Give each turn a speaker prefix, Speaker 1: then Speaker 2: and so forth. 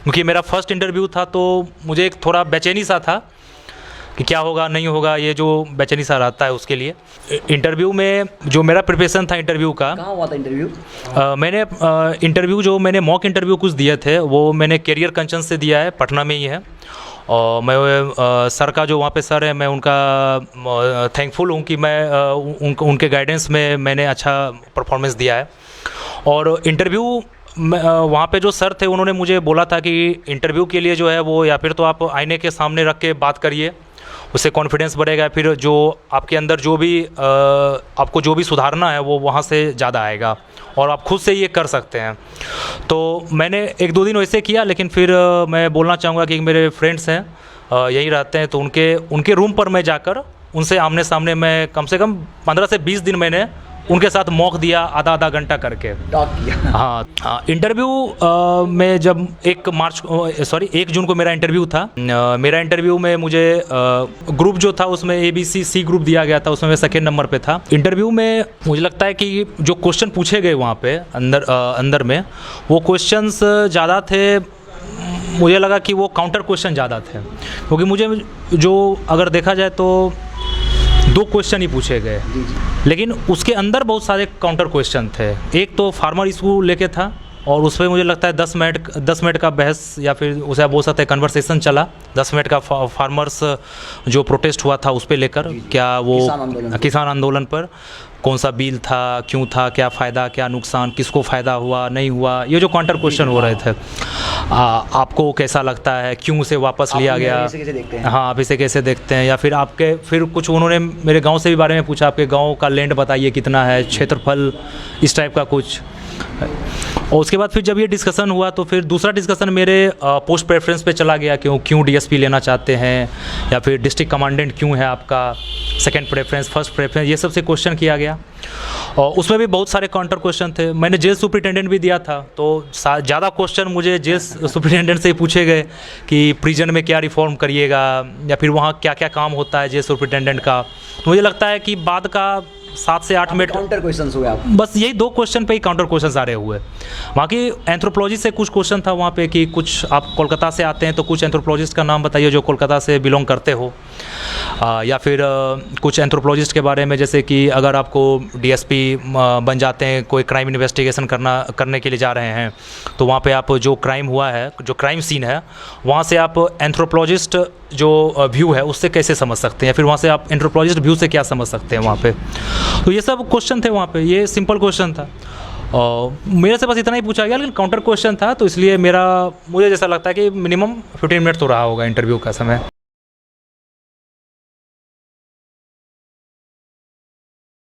Speaker 1: क्योंकि मेरा first interview था तो मुझे एक थोड़ा बेचैनी सा था कि क्या होगा नहीं होगा, ये जो बेचैनी सा रहता है उसके लिए। इंटरव्यू में जो मेरा प्रिपरेशन था इंटरव्यू का,
Speaker 2: कहाँ हुआ था इंटरव्यू?
Speaker 1: मैंने इंटरव्यू जो मैंने मॉक इंटरव्यू कुछ दिए थे वो मैंने कैरियर कंचन से दिया है, पटना में ही है। और मैं सर का जो वहाँ पे सर है, मैं उनका थैंकफुल हूँ कि मैं उनके गाइडेंस में मैंने अच्छा परफॉर्मेंस दिया है। और इंटरव्यू वहाँ पे जो सर थे उन्होंने मुझे बोला था कि इंटरव्यू के लिए जो है वो या फिर तो आप आईने के सामने रख के बात करिए, उससे कॉन्फिडेंस बढ़ेगा, फिर जो आपके अंदर जो भी आपको जो भी सुधारना है वो वहाँ से ज़्यादा आएगा और आप खुद से ये कर सकते हैं। तो मैंने 1-2 दिन वैसे किया, लेकिन फिर मैं बोलना चाहूँगा कि मेरे फ्रेंड्स हैं यहीं रहते हैं, तो उनके रूम पर मैं जाकर उनसे आमने सामने मैं कम से कम 15 से 20 दिन मैंने उनके साथ मॉक दिया, आधा घंटा करके
Speaker 2: टॉक किया।
Speaker 1: हाँ, इंटरव्यू में जब 1 जून को मेरा इंटरव्यू था। मेरा इंटरव्यू में मुझे ग्रुप जो था उसमें ABC ग्रुप दिया गया था, उसमें मैं 2nd नंबर पे था। इंटरव्यू में मुझे लगता है कि जो क्वेश्चन पूछे गए वहाँ पे अंदर में वो क्वेश्चंस ज़्यादा थे, मुझे लगा कि वो काउंटर क्वेश्चन ज़्यादा थे, क्योंकि मुझे जो अगर देखा जाए तो 2 क्वेश्चन ही पूछे गए, लेकिन उसके अंदर बहुत सारे काउंटर क्वेश्चन थे। एक तो फार्मर इशू लेके था और उस पर मुझे लगता है 10 मिनट का बहस या फिर उसे आप बोल सकते हैं कन्वर्सेशन चला। 10 मिनट का फार्मर्स जो प्रोटेस्ट हुआ था उस पर लेकर, क्या वो किसान आंदोलन पर कौन सा बिल था, क्यों था, क्या फ़ायदा क्या नुकसान, किसको फ़ायदा हुआ नहीं हुआ, ये जो काउंटर क्वेश्चन हो रहे थे। आपको कैसा लगता है, क्यों उसे वापस लिया गया, हाँ आप इसे कैसे देखते हैं, या फिर कुछ उन्होंने मेरे गांव से भी बारे में पूछा, आपके गांव का लैंड बताइए कितना है, क्षेत्रफल, इस टाइप का कुछ। और उसके बाद फिर जब ये डिस्कशन हुआ तो फिर दूसरा डिस्कशन मेरे पोस्ट प्रेफरेंस पे चला गया, क्यों DSP लेना चाहते हैं, या फिर डिस्ट्रिक्ट कमांडेंट क्यों है आपका, 2nd प्रेफरेंस, 1st प्रेफरेंस, ये सबसे क्वेश्चन किया गया। और उसमें भी बहुत सारे काउंटर क्वेश्चन थे। मैंने जेल सुपरिटेंडेंट भी दिया था, तो ज़्यादा क्वेश्चन मुझे जेल सुपरिटेंडेंट से ही पूछे गए कि प्रिजन में क्या रिफॉर्म करिएगा, या फिर वहाँ क्या क्या काम होता है जेल सुपरिटेंडेंट का। तो मुझे लगता है कि बाद का 7 से 8 मिनट
Speaker 2: काउंटर क्वेश्चन हुए आप,
Speaker 1: बस यही 2 क्वेश्चन पे ही काउंटर क्वेश्चन सारे हुए। बाकी एंथ्रोपोलॉजी से कुछ क्वेश्चन था वहाँ पे कि कुछ आप कोलकाता से आते हैं तो कुछ एंथ्रोपोलॉजिस्ट का नाम बताइए जो कोलकाता से बिलोंग करते हो, या फिर कुछ एंथ्रोपोलॉजिस्ट के बारे में, जैसे कि अगर आपको DSP बन जाते हैं, कोई क्राइम इन्वेस्टिगेशन करने के लिए जा रहे हैं, तो वहाँ पे आप जो क्राइम हुआ है, जो क्राइम सीन है, वहाँ से आप एंथ्रोपोलॉजिस्ट जो व्यू है उससे कैसे समझ सकते हैं, फिर वहाँ से आप एंथ्रोपोलॉजिस्ट व्यू से क्या समझ सकते हैं वहाँ पे। तो ये सब क्वेश्चन थे वहाँ पे, ये सिंपल क्वेश्चन था और मेरे से बस इतना ही पूछा गया, लेकिन काउंटर क्वेश्चन था, तो इसलिए मुझे जैसा लगता है कि मिनिमम 15 मिनट तो रहा होगा इंटरव्यू का समय।